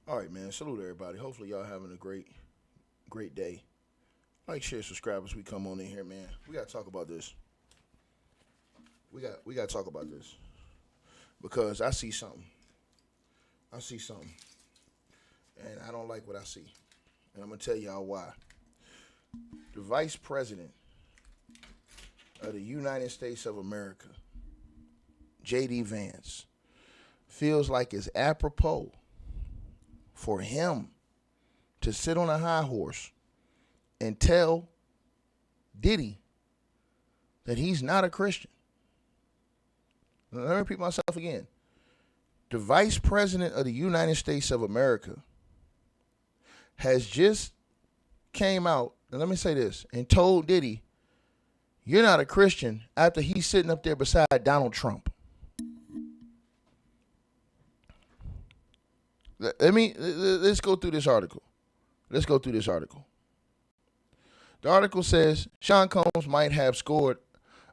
All right, man. Salute everybody. Hopefully y'all having a great day. Like, share, subscribe as we come on in here, man. We gotta talk about this. We gotta talk about this because I see something. And I don't like what I see. And I'm gonna tell y'all why. The Vice President of the United States of America, JD Vance, feels like it's apropos for him to sit on a high horse and tell Diddy that he's not a Christian. Let me repeat myself again. The Vice President of the United States of America has just came out, and let me say this, and told Diddy, you're not a Christian, after he's sitting up there beside Donald Trump. Let's go through this article. The article says Sean Combs might have scored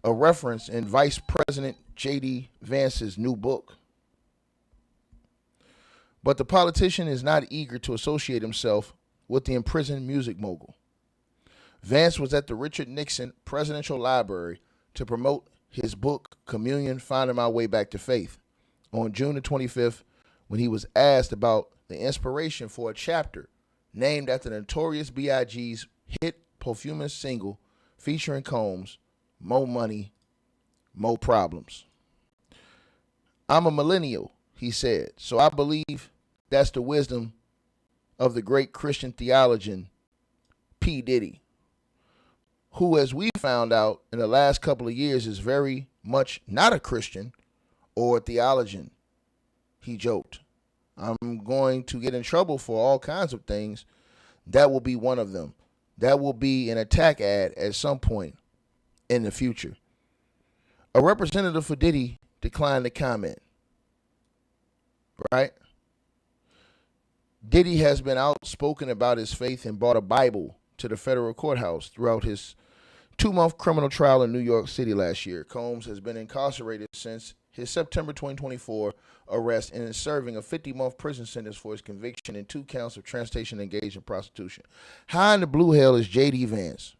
a reference in Vice President J.D. Vance's new book. But the politician is not eager to associate himself with the imprisoned music mogul. Vance was at the Richard Nixon Presidential Library to promote his book, Communion, Finding My Way Back to Faith, on June the 25th, when he was asked about the inspiration for a chapter named after the Notorious B.I.G.'s hit posthumous single featuring Combs, Mo Money, Mo Problems. I'm a millennial, he said, so I believe that's the wisdom of the great Christian theologian P. Diddy, who, as we found out in the last couple of years, is very much not a Christian or a theologian. He joked, I'm going to get in trouble for all kinds of things. That will be one of them. That will be an attack ad at some point in the future. A representative for Diddy declined to comment. Right? Diddy has been outspoken about his faith and brought a Bible to the federal courthouse throughout his 2-month criminal trial in New York City last year. Combs has been incarcerated since his September 2024 arrest and is serving a 50-month prison sentence for his conviction in 2 counts of transportation engaged in prostitution. How in the blue hell is JD Vance,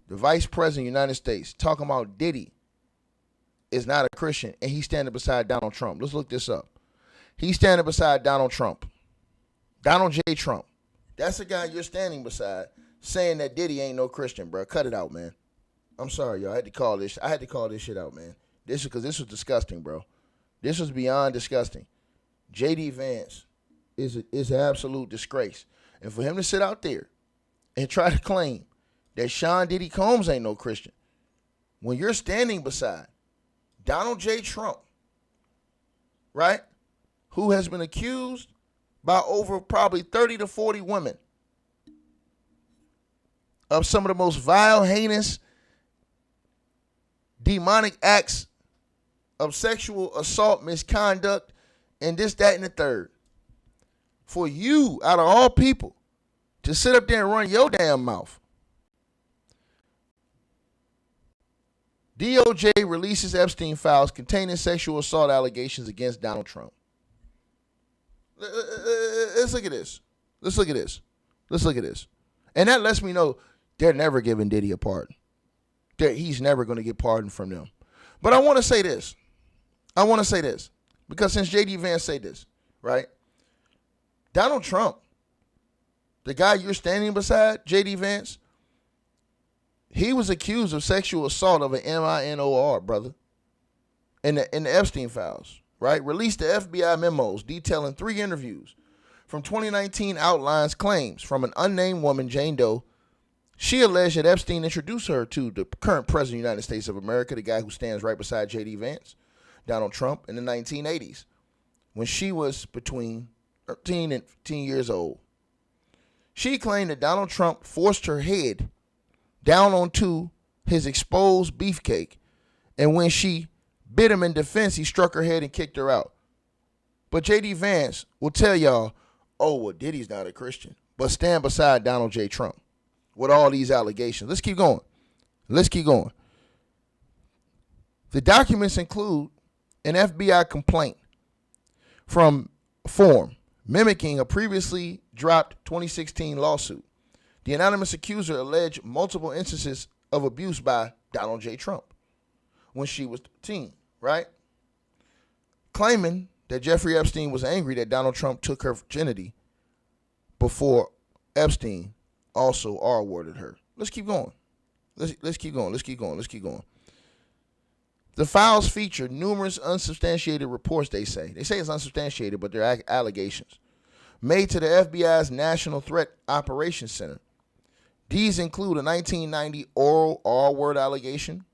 the Vice President of the United States, talking about Diddy is not a Christian and he's standing beside Donald Trump? Let's look this up. He's standing beside Donald Trump. Donald J. Trump. That's the guy you're standing beside saying that Diddy ain't no Christian, bro. Cut it out, man. I'm sorry, y'all. I had to call this shit out, man. This was disgusting, bro. This was beyond disgusting. JD Vance is an absolute disgrace. And for him to sit out there and try to claim that Sean Diddy Combs ain't no Christian, when you're standing beside Donald J. Trump, right, who has been accused by over probably 30 to 40 women of some of the most vile, heinous, demonic acts of sexual assault, misconduct, and this, that, and the third. For you, out of all people, to sit up there and run your damn mouth. DOJ releases Epstein files containing sexual assault allegations against Donald Trump. Let's look at this. And that lets me know they're never giving Diddy a pardon. He's never going to get pardoned from them. But I want to say this. Because since JD Vance said this, right? Donald Trump, the guy you're standing beside, JD Vance, he was accused of sexual assault of an minor, brother, in the Epstein files, right? Released the FBI memos detailing 3 interviews from 2019 outlines claims from an unnamed woman, Jane Doe. She alleged that Epstein introduced her to the current president of the United States of America, the guy who stands right beside J.D. Vance, Donald Trump, in the 1980s, when she was between 13 and 15 years old. She claimed that Donald Trump forced her head down onto his exposed beefcake, and when she bit him in defense, he struck her head and kicked her out. But J.D. Vance will tell y'all, oh, well, Diddy's not a Christian, but stand beside Donald J. Trump with all these allegations. Let's keep going. The documents include an FBI complaint form mimicking a previously dropped 2016 lawsuit. The anonymous accuser alleged multiple instances of abuse by Donald J. Trump when she was 13, right? Claiming that Jeffrey Epstein was angry that Donald Trump took her virginity before Epstein also R-worded her. Let's keep going. Let's keep going. The files feature numerous unsubstantiated reports, they say. They say it's unsubstantiated, but they're allegations made to the FBI's National Threat Operations Center. These include a 1990 oral R-word allegation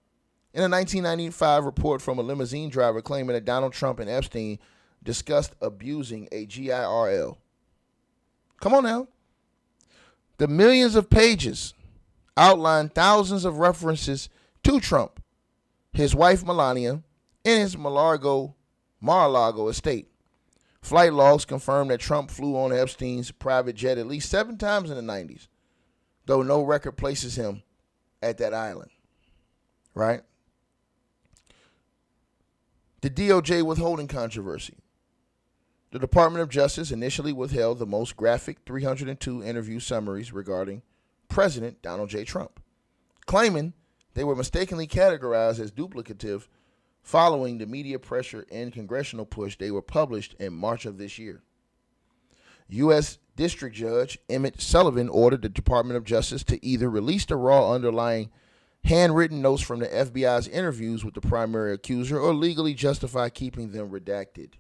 and a 1995 report from a limousine driver claiming that Donald Trump and Epstein discussed abusing a GIRL. Come on now. The millions of pages outline thousands of references to Trump, his wife Melania, and his Mar-a-Lago estate. Flight logs confirm that Trump flew on Epstein's private jet at least 7 times in the 90s, though no record places him at that island. Right? The DOJ withholding controversy. The Department of Justice initially withheld the most graphic 302 interview summaries regarding President Donald J. Trump, claiming they were mistakenly categorized as duplicative following the media pressure and congressional push. They were published in March of this year. U.S. District Judge Emmett Sullivan ordered the Department of Justice to either release the raw underlying handwritten notes from the FBI's interviews with the primary accuser or legally justify keeping them redacted.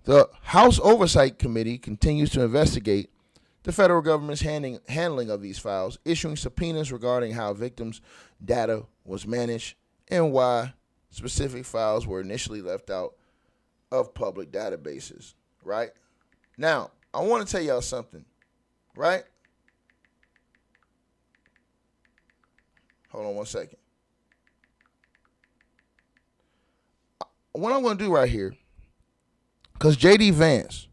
The House Oversight Committee continues to investigate the federal government's handling of these files, issuing subpoenas regarding how victims' data was managed and why specific files were initially left out of public databases, right? Now, I want to tell y'all something, right? Hold on one second. What I'm going to do right here, because JD Vance,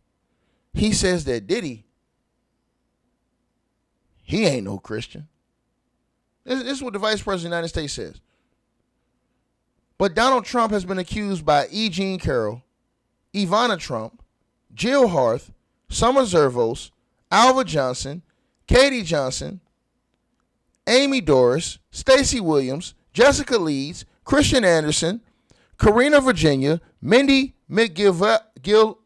he says that Diddy, he ain't no Christian. This is what the Vice President of the United States says. But Donald Trump has been accused by E. Jean Carroll, Ivana Trump, Jill Harth, Summer Zervos, Alva Johnson, Katie Johnson, Amy Doris, Stacey Williams, Jessica Leeds, Christian Anderson, Karina Virginia, Mindy McGillivray,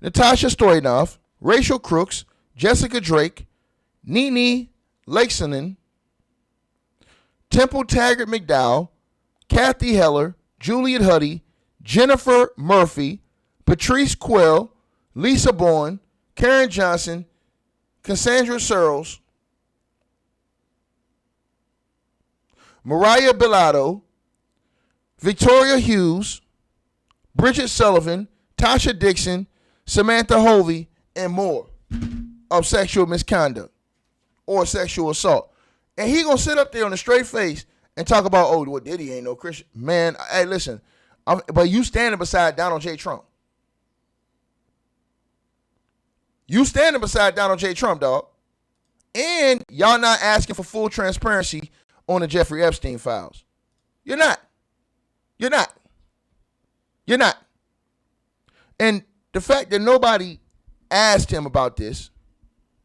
Natasha Stoyanov, Rachel Crooks, Jessica Drake, Nene Lakesonen, Temple Taggart McDowell, Kathy Heller, Juliet Huddy, Jennifer Murphy, Patrice Quell, Lisa Bourne, Karen Johnson, Cassandra Searles, Mariah Bilato, Victoria Hughes, Bridget Sullivan, Tasha Dixon, Samantha Hovey, and more of sexual misconduct or sexual assault. And he gonna sit up there on a straight face and talk about, oh, well, Diddy ain't no Christian. Man, hey, listen, but you standing beside Donald J. Trump. You standing beside Donald J. Trump, dog. And y'all not asking for full transparency on the Jeffrey Epstein files. You're not. You're not. You're not. And the fact that nobody asked him about this,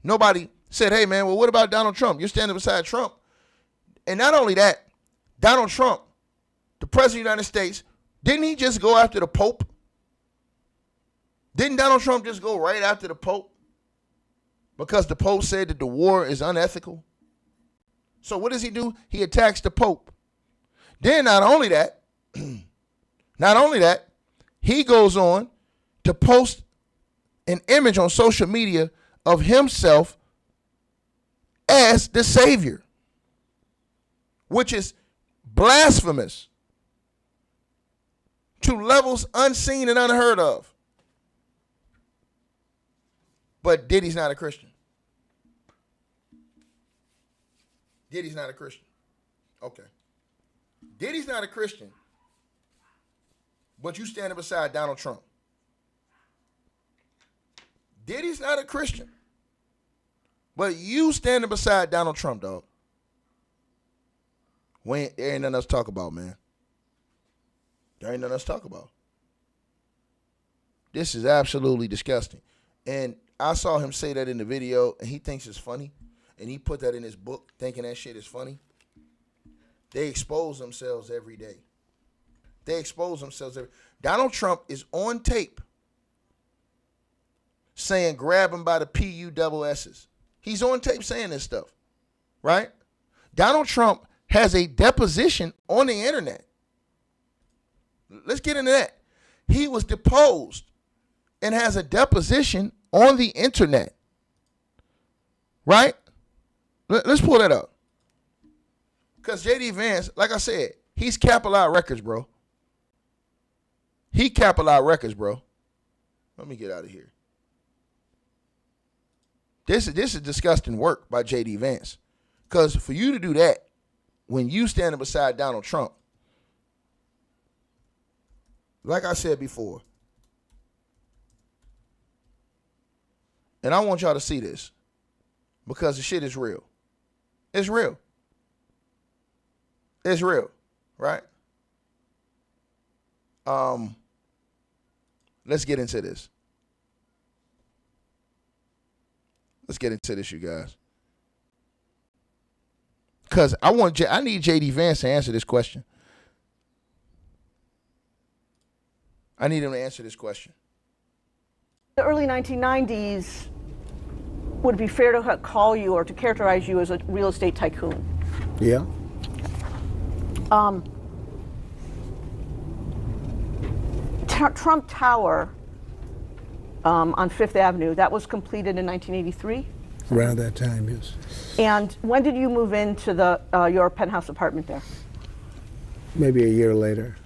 nobody said, hey, man, well, what about Donald Trump? You're standing beside Trump. And not only that, Donald Trump, the president of the United States, didn't he just go after the Pope? Didn't Donald Trump just go right after the Pope? Because the Pope said that the war is unethical. So what does he do? He attacks the Pope. Then not only that, he goes on to post an image on social media of himself as the Savior, which is blasphemous to levels unseen and unheard of. But Diddy's not a Christian. Diddy's not a Christian. Okay. Diddy's not a Christian, but you standing beside Donald Trump. Diddy's not a Christian, but you standing beside Donald Trump, dog. There ain't nothing else to talk about, man. There ain't nothing else to talk about. This is absolutely disgusting. And I saw him say that in the video, and he thinks it's funny. And he put that in his book thinking that shit is funny. They expose themselves every day. They expose themselves every day. Donald Trump is on tape saying grab him by the P-U-double-S's. He's on tape saying this stuff, right? Donald Trump has a deposition on the internet. Let's get into that. He was deposed and has a deposition on the internet, right? Let's pull that up. Because JD Vance, like I said, he's Capital Out Records, bro. He Capital Out Records, bro. Let me get out of here. This is disgusting work by JD Vance. Because for you to do that when you standing beside Donald Trump, like I said before, and I want y'all to see this because the shit is real. It's real. It's real, right? Let's get into this. Let's get into this, you guys. Because I need JD Vance to answer this question. I need him to answer this question. The early 1990s, would it be fair to call you or to characterize you as a real estate tycoon? Yeah. Trump Tower on Fifth Avenue, that was completed in 1983? Around that time, yes. And when did you move into your penthouse apartment there? Maybe a year later.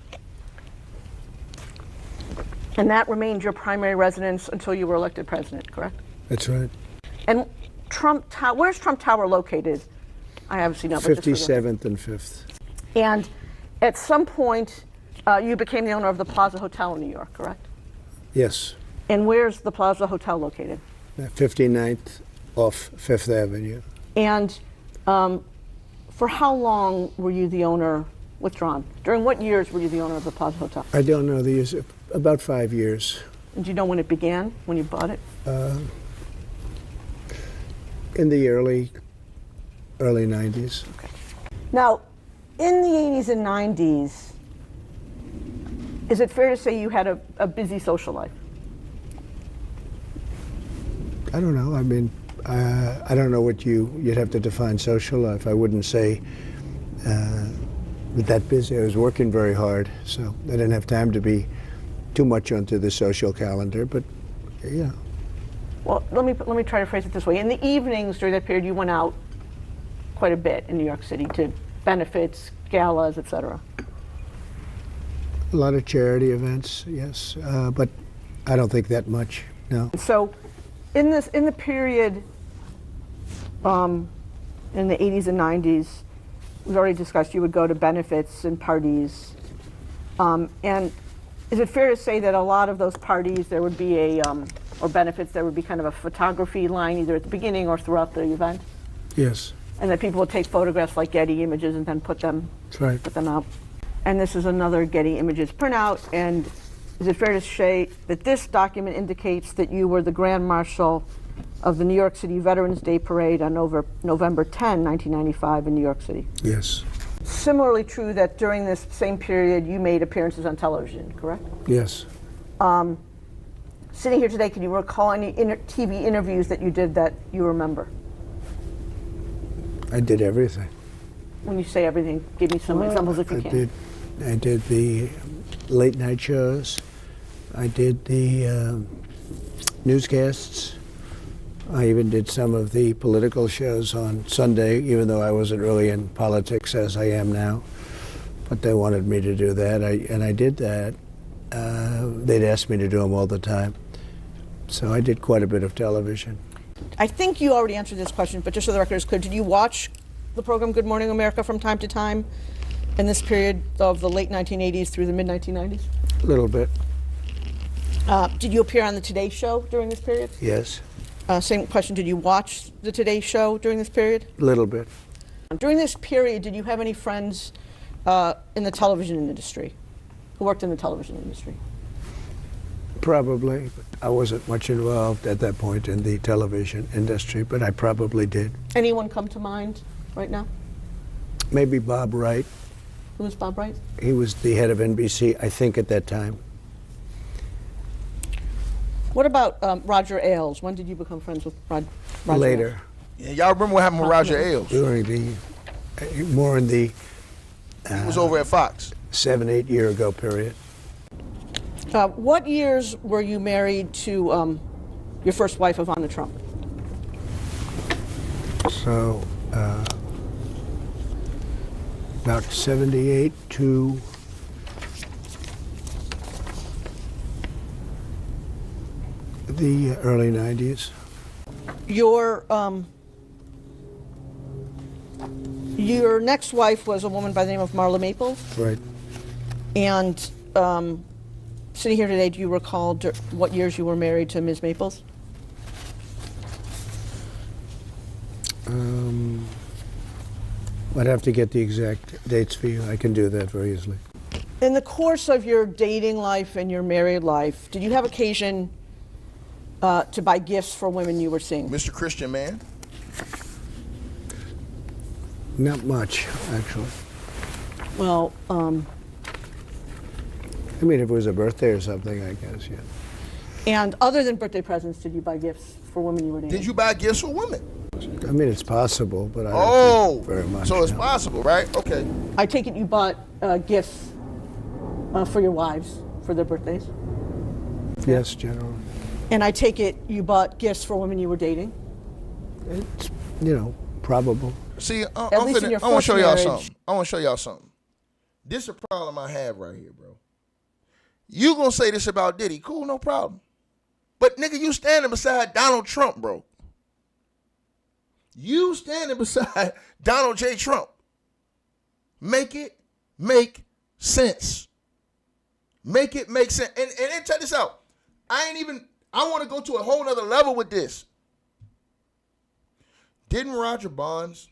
And that remained your primary residence until you were elected president, correct? That's right. And where's Trump Tower located? I obviously know. 57th and 5th. And at some point, you became the owner of the Plaza Hotel in New York, correct? Yes. And where's the Plaza Hotel located? 59th off 5th Avenue. And for how long were you the owner, withdrawn? During what years were you the owner of the Plaza Hotel? I don't know the years, about 5 years. And do you know when it began, when you bought it? In the early 90s. Okay. Now, in the 80s and 90s, is it fair to say you had a busy social life? I don't know. I mean, I don't know what you'd have to define social life. I wouldn't say that busy. I was working very hard, so I didn't have time to be too much onto the social calendar, but yeah. Well, let me try to phrase it this way. In the evenings during that period, you went out quite a bit in New York City to benefits, galas, etc. A lot of charity events, yes, but I don't think that much, no. So, in the period in the 80s and 90s, we've already discussed you would go to benefits and parties, and is it fair to say that a lot of those parties there would be or benefits, there would be kind of a photography line either at the beginning or throughout the event? Yes. And that people would take photographs like Getty Images and then put them out. And this is another Getty Images printout. And is it fair to say that this document indicates that you were the Grand Marshal of the New York City Veterans Day Parade on November 10, 1995 in New York City? Yes. Similarly true that during this same period you made appearances on television, correct? Yes. Sitting here today, can you recall any TV interviews that you did that you remember? I did everything. When you say everything, give me some examples if you can. I did the late night shows. I did the newscasts. I even did some of the political shows on Sunday, even though I wasn't really in politics as I am now. But they wanted me to do that, and I did that. They'd ask me to do them all the time. So I did quite a bit of television. I think you already answered this question, but just so the record is clear, did you watch the program Good Morning America from time to time in this period of the late 1980s through the mid-1990s? A little bit. Did you appear on the Today Show during this period? Yes. Same question, did you watch the Today Show during this period? A little bit. During this period, did you have any friends in the television industry, who worked in the television industry? Probably. I wasn't much involved at that point in the television industry, but I probably did. Anyone come to mind right now? Maybe Bob Wright. Who was Bob Wright? He was the head of NBC, I think, at that time. What about Roger Ailes? When did you become friends with Roger Later. Ailes? Yeah, y'all remember what happened with Roger Ailes? During the, more in the He was over at Fox. 7-8 year ago period. What years were you married to your first wife, Ivana Trump? So, about 78 to the early 90s. Your next wife was a woman by the name of Marla Maples, Right. and sitting here today, do you recall what years you were married to Ms. Maples? I'd have to get the exact dates for you. I can do that very easily. In the course of your dating life and your married life, did you have occasion to buy gifts for women you were seeing? Mr. Christian Man. Not much, actually. Well, I mean, if it was a birthday or something, I guess, yeah. and other than birthday presents, did you buy gifts for women you were dating? Did you buy gifts for women? I mean, it's possible, but I don't think very much. So it's no. possible, right? Okay. I take it you bought gifts for your wives for their birthdays? Yes, generally. And I take it you bought gifts for women you were dating? It's, probable. See, I At least in want your to first show y'all marriage. something. I want to show y'all something. This is a problem I have right here, bro. You gonna say this about Diddy? Cool, no problem. But nigga, you standing beside Donald Trump, bro. You standing beside Donald J. Trump. Make it make sense. Make it make sense. And then check this out. I want to go to a whole nother level with this. Didn't Roger Bonds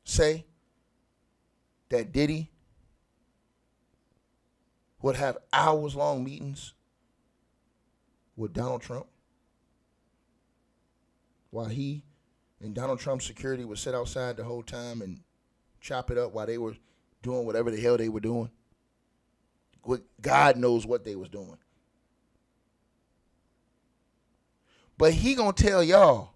say that Diddy would have hours-long meetings with Donald Trump while he and Donald Trump's security would sit outside the whole time and chop it up while they were doing whatever the hell they were doing? God knows what they was doing. But he gonna tell y'all,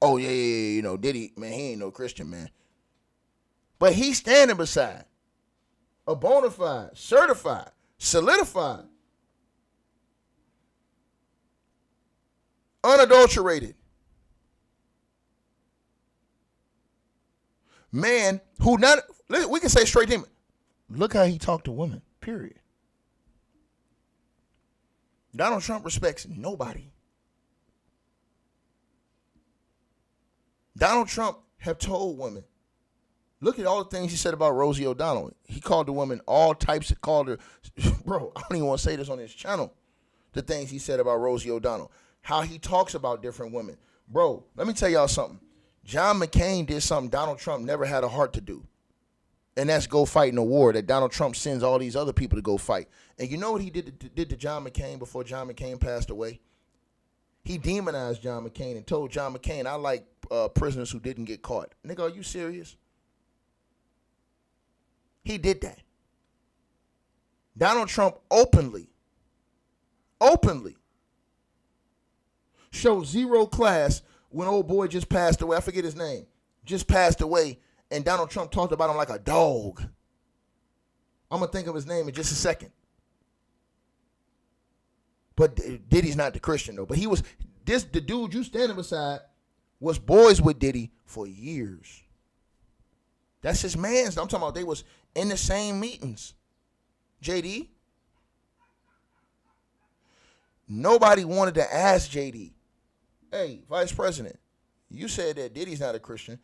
oh, yeah, Diddy, man, he ain't no Christian, man. But he's standing beside a bona fide, certified, solidified, unadulterated man who not, we can say straight to him, look how he talked to women, period. Donald Trump respects nobody. Donald Trump have told women, look at all the things he said about Rosie O'Donnell. He called the woman all types of, called her, bro, I don't even want to say this on his channel, the things he said about Rosie O'Donnell, how he talks about different women. Bro, let me tell y'all something. John McCain did something Donald Trump never had a heart to do. And that's go fight in a war that Donald Trump sends all these other people to go fight. And you know what he did to John McCain before John McCain passed away? He demonized John McCain and told John McCain, I like prisoners who didn't get caught. Nigga, are you serious? He did that. Donald Trump openly showed zero class when old boy just passed away. I forget his name. Just passed away. And Donald Trump talked about him like a dog. I'm going to think of his name in just a second. But Diddy's not the Christian, though. But the dude you standing beside was boys with Diddy for years. That's his man's. I'm talking about they was in the same meetings. JD. Nobody wanted to ask JD, hey, Vice President, you said that Diddy's not a Christian.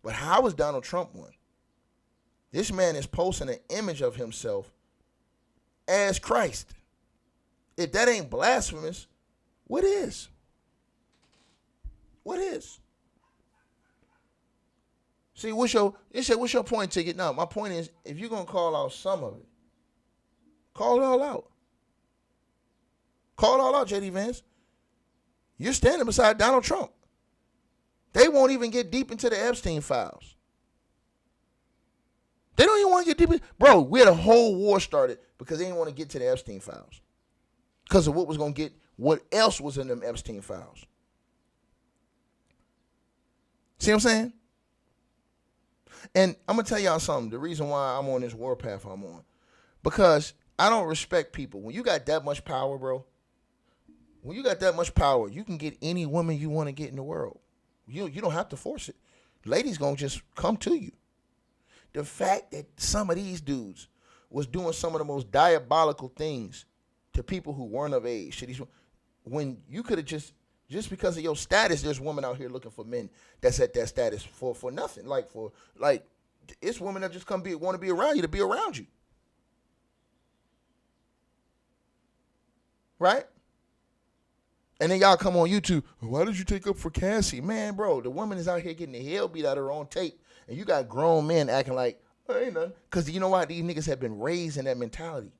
But how is Donald Trump one? This man is posting an image of himself as Christ. If that ain't blasphemous, what is? What is? See, what's your point, Ticket? No, my point is, if you're going to call out some of it, call it all out. Call it all out, JD Vance. You're standing beside Donald Trump. They won't even get deep into the Epstein files. They don't even want to get deep. Bro, we had a whole war started because they didn't want to get to the Epstein files. Because of what else was in them Epstein files. See what I'm saying? And I'm going to tell y'all something. The reason why I'm on this war path I'm on. Because I don't respect people. When you got that much power, bro. When you got that much power, you can get any woman you want to get in the world. You don't have to force it. Ladies going to just come to you. The fact that some of these dudes was doing some of the most diabolical things to people who weren't of age. When you could have just because of your status, there's women out here looking for men that's at that status for nothing. It's women that just want to be around you to be around you. Right? And then y'all come on YouTube, why did you take up for Cassie? Man, bro, the woman is out here getting the hell beat out of her on tape. And you got grown men acting like, oh, ain't nothing. Because you know why? These niggas have been raised in that mentality.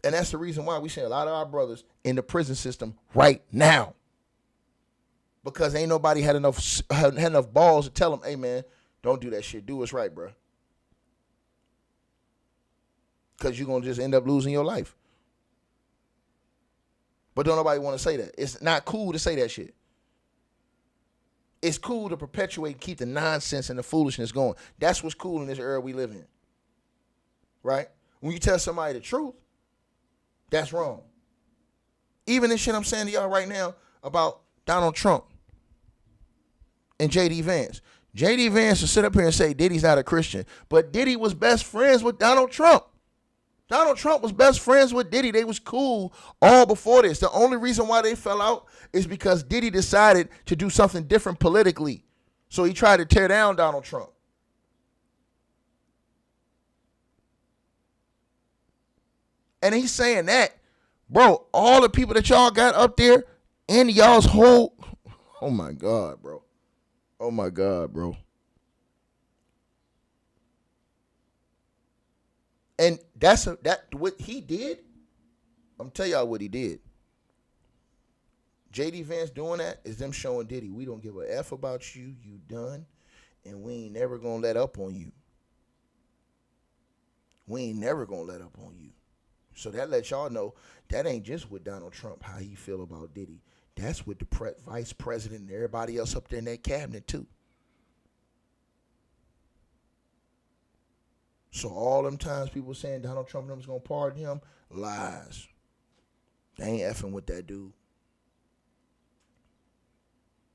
And that's the reason why we see a lot of our brothers in the prison system right now. Because ain't nobody had enough balls to tell them, hey, man, don't do that shit. Do what's right, bro. Because you're going to just end up losing your life. But don't nobody want to say that. It's not cool to say that shit. It's cool to perpetuate and keep the nonsense and the foolishness going. That's what's cool in this era we live in. Right? When you tell somebody the truth, that's wrong. Even this shit I'm saying to y'all right now about Donald Trump and JD Vance. JD Vance will sit up here and say Diddy's not a Christian. But Diddy was best friends with Donald Trump. Donald Trump was best friends with Diddy. They was cool all before this. The only reason why they fell out is because Diddy decided to do something different politically. So he tried to tear down Donald Trump. And he's saying that, bro, all the people that y'all got up there in y'all's whole, oh my God, bro. Oh my God, bro. And that's what he did. I'm telling y'all what he did. JD Vance doing that is them showing Diddy, we don't give a F about you, you done, and we ain't never gonna let up on you. We ain't never gonna let up on you. So that lets y'all know that ain't just with Donald Trump, how he feel about Diddy. That's with the Vice President and everybody else up there in that cabinet too. So all them times people saying Donald Trump and them was going to pardon him, lies. They ain't effing with that dude.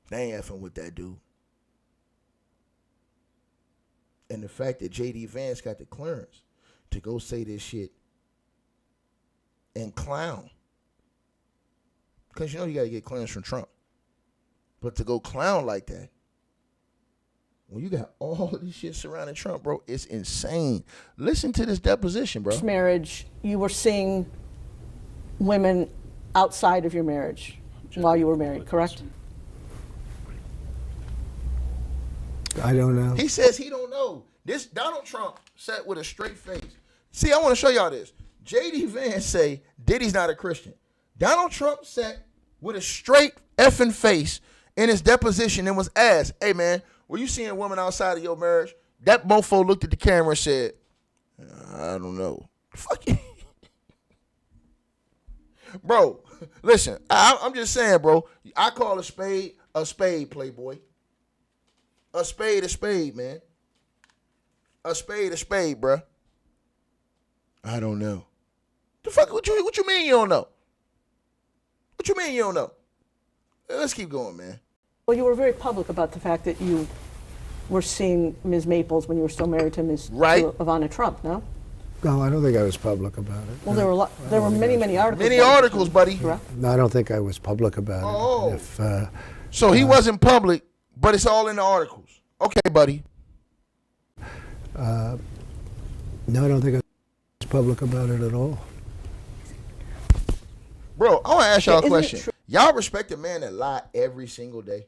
They ain't effing with that dude. And the fact that JD Vance got the clearance to go say this shit and clown. Because you know you got to get clearance from Trump. But to go clown like that, when you got all this shit surrounding Trump, bro, it's insane. Listen to this deposition, bro. Marriage, you were seeing women outside of your marriage while you were married, correct? I don't know. He says he don't know. This Donald Trump sat with a straight face. See, I want to show y'all this. JD Vance say Diddy's not a Christian. Donald Trump sat with a straight effing face in his deposition and was asked, hey, man, were you seeing women outside of your marriage? That mofo looked at the camera and said, I don't know. Fuck you. Bro, listen, I'm just saying, bro. I call a spade, Playboy. A spade, man. A spade, bro. I don't know. The fuck, what you mean you don't know? What you mean you don't know? Let's keep going, man. Well, you were very public about the fact that you were seeing Ms. Maples when you were still married to Ms. Right. to Ivana Trump, no? No, I don't think I was public about it. Well, there were many articles. Many articles, buddy. Correct? No, I don't think I was public about Oh. it. So he wasn't public, but it's all in the articles. Okay, buddy. No, I don't think I was public about it at all. Bro, I want to ask y'all a Isn't it question. true- Y'all respect a man that lie every single day?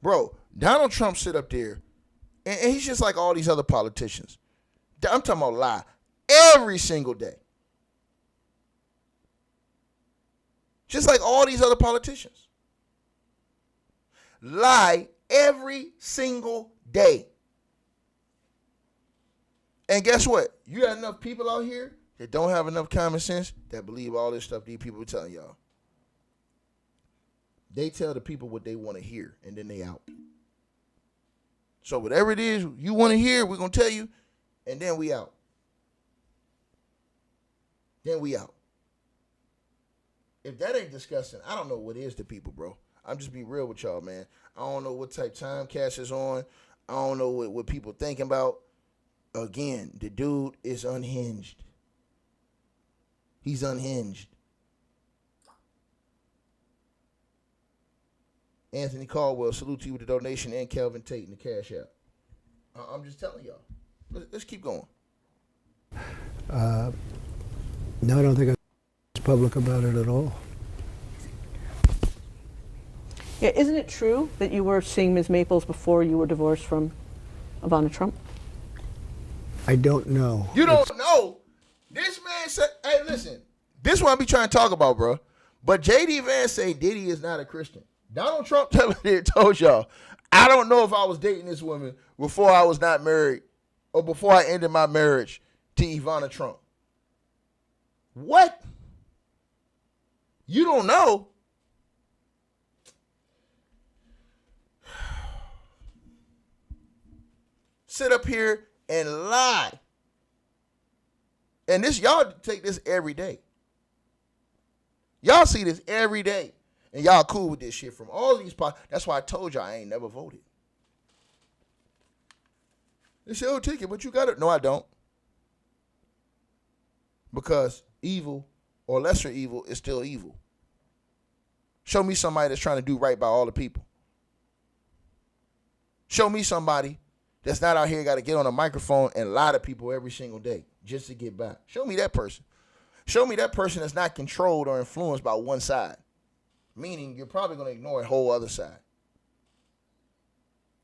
Bro, Donald Trump sit up there, and he's just like all these other politicians. I'm talking about lie every single day. Just like all these other politicians. Lie every single day. And guess what? You got enough people out here that don't have enough common sense that believe all this stuff these people are telling y'all. They tell the people what they want to hear, and then they out. So whatever it is you want to hear, we're going to tell you, and then we out. Then we out. If that ain't disgusting, I don't know what is to people, bro. I'm just being real with y'all, man. I don't know what type time Cash is on. I don't know what people thinking about. Again, the dude is unhinged. He's unhinged. Anthony Caldwell, salute to you with the donation, and Kelvin Tate in the Cash App. I'm just telling y'all. Let's keep going. No, I don't think I was public about it at all. Yeah, isn't it true that you were seeing Ms. Maples before you were divorced from Ivana Trump? I don't know. You don't know? This man said, hey, listen, this is what I be trying to talk about, bro. But JD Vance say Diddy is not a Christian. Donald Trump told y'all, I don't know if I was dating this woman before I was not married or before I ended my marriage to Ivana Trump. What? You don't know? Sit up here and lie. And this, y'all take this every day. Y'all see this every day. And y'all cool with this shit from all these parts. That's why I told y'all I ain't never voted. They say, oh, ticket, but you got it. No, I don't. Because evil or lesser evil is still evil. Show me somebody that's trying to do right by all the people. Show me somebody that's not out here got to get on a microphone and lie to people every single day just to get by. Show me that person. Show me that person that's not controlled or influenced by one side. Meaning you're probably going to ignore a whole other side.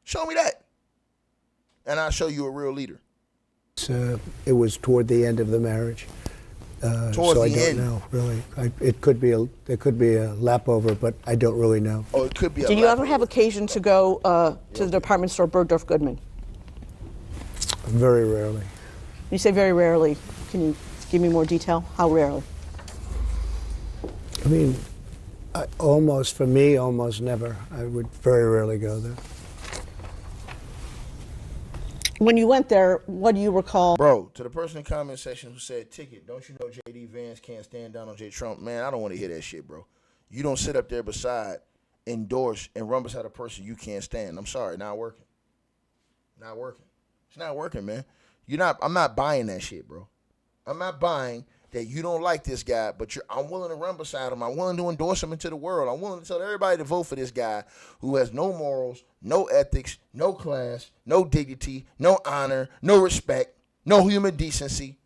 Show me that. And I'll show you a real leader. It was toward the end of the marriage. So I don't know, really. There could be a lap over, but I don't really know. Oh, it could be a Did you lap ever over. have occasion to go to the department store Bergdorf Goodman? Very rarely. You say very rarely. Can you give me more detail? How rarely? I mean, almost never. I would very rarely go there. When you went there, what do you recall? Bro, to the person in the comment section who said, ticket, don't you know JD Vance can't stand Donald J. Trump? Man, I don't want to hear that shit, bro. You don't sit up there beside, endorse, and run beside a person you can't stand. I'm sorry, not working. Not working. It's not working, man. I'm not buying that shit, bro. I'm not buying that you don't like this guy, but I'm willing to run beside him. I'm willing to endorse him into the world. I'm willing to tell everybody to vote for this guy who has no morals, no ethics, no class, no dignity, no honor, no respect, no human decency.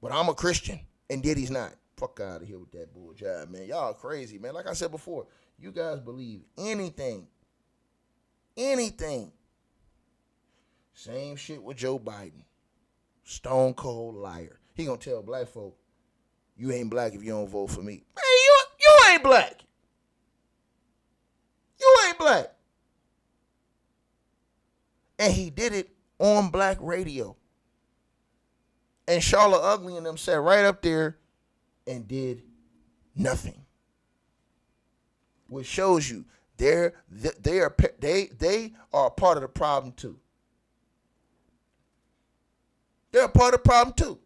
But I'm a Christian, and Diddy's not. Fuck out of here with that bull job, man. Y'all crazy, man. Like I said before, you guys believe anything. Anything. Same shit with Joe Biden. Stone cold liar. He gonna tell black folk, you ain't black if you don't vote for me. Man, you ain't black. You ain't black. And he did it on black radio. And Charlotte Ugly and them sat right up there and did nothing. Which shows you they are a part of the problem too. They're a part of the problem too.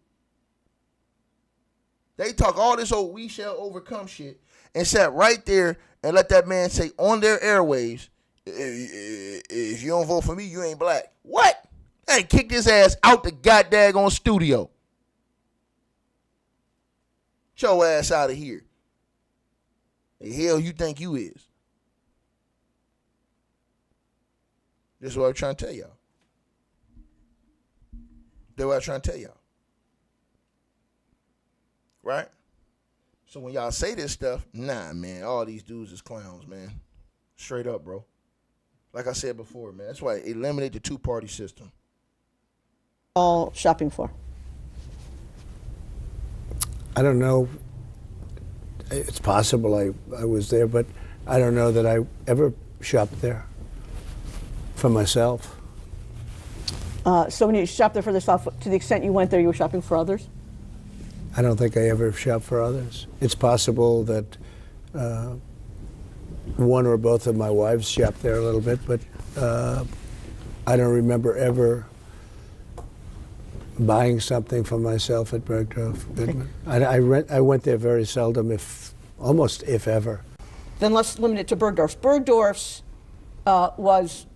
They talk all this old we shall overcome shit and sat right there and let that man say on their airwaves, if you don't vote for me, you ain't black. What? They kicked his ass out the goddamn studio. Get your ass out of here. The hell you think you is? This is what I'm trying to tell y'all. That's what I'm trying to tell y'all. Right? So when y'all say this stuff, nah, man, all these dudes is clowns, man. Straight up, bro. Like I said before, man, that's why eliminate the two-party system. All shopping for? I don't know. It's possible I was there, but I don't know that I ever shopped there for myself. So when you shopped there for yourself, to the extent you went there, you were shopping for others? I don't think I ever shopped for others. It's possible that one or both of my wives shopped there a little bit, but I don't remember ever buying something for myself at Bergdorf Goodman. I went there very seldom, almost if ever. Then let's limit it to Bergdorf's. Bergdorf's was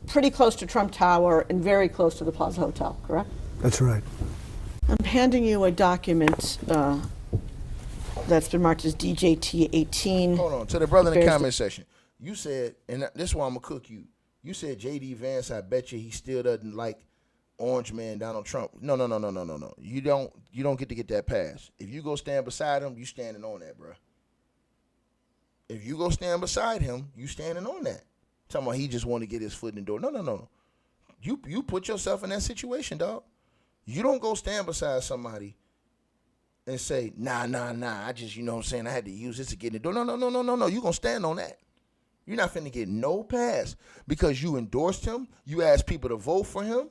pretty close to Trump Tower and very close to the Plaza Hotel, correct? That's right. I'm handing you a document that's been marked as DJT 18. Hold on. To the brother in the comment section, you said, and this is why I'm going to cook you. You said JD Vance, I bet you he still doesn't like Orange Man Donald Trump. No. You don't get to get that pass. If you go stand beside him, you standing on that, bro. If you go stand beside him, you standing on that. Talking about he just want to get his foot in the door. No. You put yourself in that situation, dog. You don't go stand beside somebody and say, nah, I just, you know what I'm saying, I had to use this to get in the door. No. You going to stand on that. You're not finna get no pass because you endorsed him. You asked people to vote for him.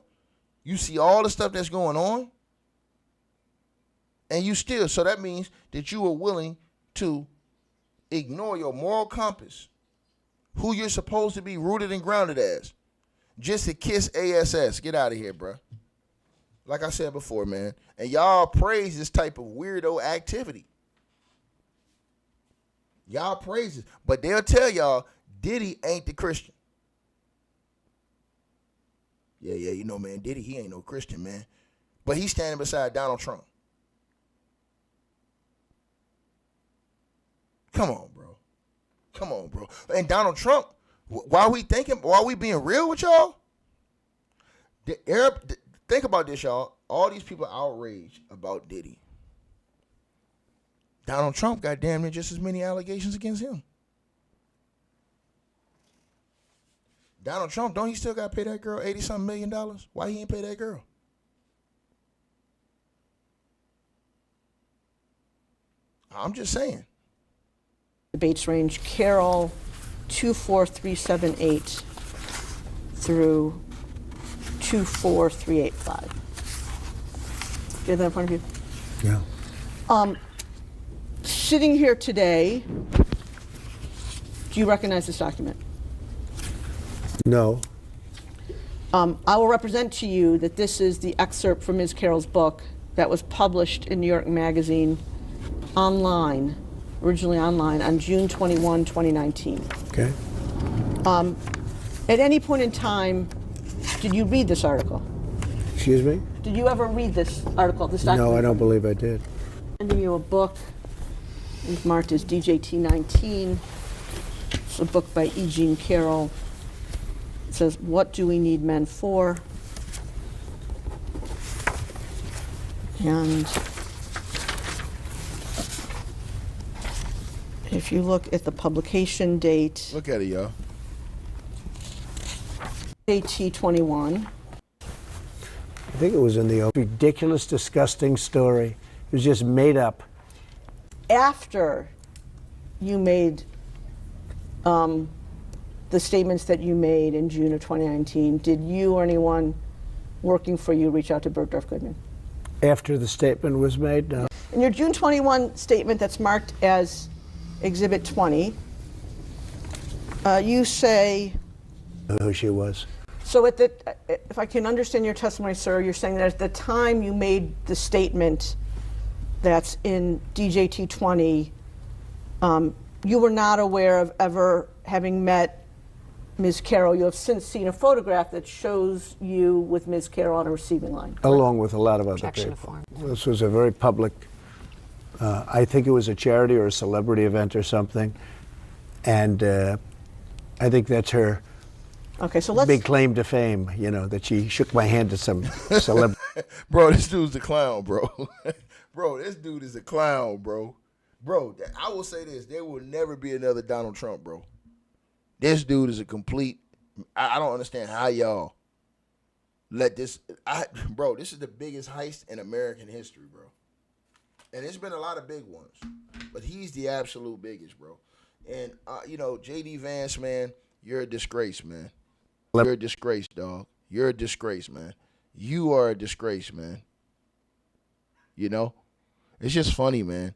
You see all the stuff that's going on. And you still, so that means that you are willing to ignore your moral compass, who you're supposed to be rooted and grounded as, just to kiss ASS. Get out of here, bro. Like I said before, man. And y'all praise this type of weirdo activity. Y'all praise it. But they'll tell y'all Diddy ain't the Christian. Yeah, you know, man, Diddy, he ain't no Christian, man. But he's standing beside Donald Trump. Come on, bro. And Donald Trump, while we being real with y'all, think about this, y'all. All these people outraged about Diddy. Donald Trump got damn near just as many allegations against him. Donald Trump, don't he still got to pay that girl $80-something million? Why he ain't pay that girl? I'm just saying. Debates range Carroll 24378 through 24385. Do you have that in front of you? Yeah. Sitting here today, do you recognize this document? No. I will represent to you that this is the excerpt from Ms. Carroll's book that was published in New York Magazine online, originally online, on June 21, 2019. Okay. At any point in time, did you read this article? Excuse me? Did you ever read this article, this document? No, I don't believe I did. I'm sending you a book. It's marked as DJT 19. It's a book by E. Jean Carroll. It says, "What do we need men for?" And if you look at the publication date, Look at it, y'all. JT 21. I think it was in the ridiculous, disgusting story. It was just made up. After you made the statements that you made in June of 2019, did you or anyone working for you reach out to Bergdorf Goodman? After the statement was made, no. In your June 21 statement that's marked as Exhibit 20, you say, Who she was. so if I can understand your testimony, sir, you're saying that at the time you made the statement that's in DJT 20, you were not aware of ever having met Ms. Carroll. You have since seen a photograph that shows you with Ms. Carroll on a receiving line. Along with a lot of other people. This was a very public, I think it was a charity or a celebrity event or something. And I think that's her big claim to fame, you know, that she shook my hand to some celebrity. Bro, this dude's a clown, bro. Bro, this dude is a clown, bro. Bro, I will say this. There will never be another Donald Trump, bro. This dude is a complete, I don't understand how y'all let this, bro, this is the biggest heist in American history, bro. And it's been a lot of big ones, but he's the absolute biggest, bro. And, JD Vance, man, you're a disgrace, man. You're a disgrace, dog. You're a disgrace, man. You are a disgrace, man. It's just funny, man.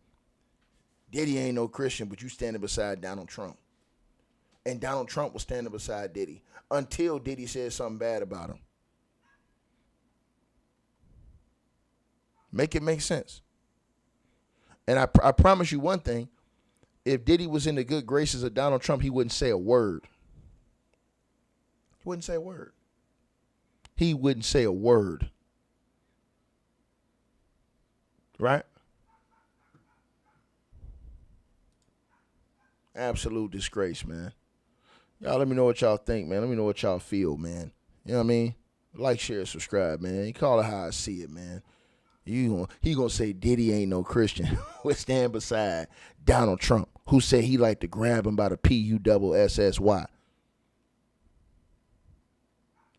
Diddy ain't no Christian, but you standing beside Donald Trump. And Donald Trump was standing beside Diddy until Diddy said something bad about him. Make it make sense. And I promise you one thing. If Diddy was in the good graces of Donald Trump, he wouldn't say a word. He wouldn't say a word. He wouldn't say a word. Right? Absolute disgrace, man. Y'all let me know what y'all think, man. Let me know what y'all feel, man. You know what I mean? Like, share, subscribe, man. You call it how I see it, man. He gonna say Diddy ain't no Christian. We stand beside Donald Trump, who said he like to grab him by the PUSSY.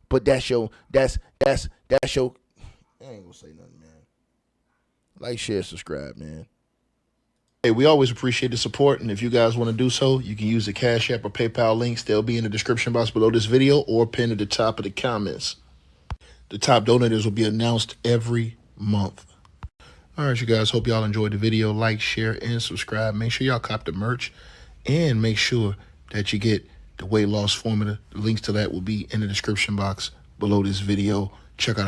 But that's your. I ain't gonna say nothing, man. Like, share, subscribe, man. Hey, we always appreciate the support, and if you guys want to do so, you can use the Cash App or PayPal links. They'll be in the description box below this video or pinned at the top of the comments. The top donators will be announced every month. All right, you guys, hope y'all enjoyed the video. Like, share, and subscribe. Make sure y'all cop the merch, and make sure that you get the weight loss formula. The links to that will be in the description box below this video. Check out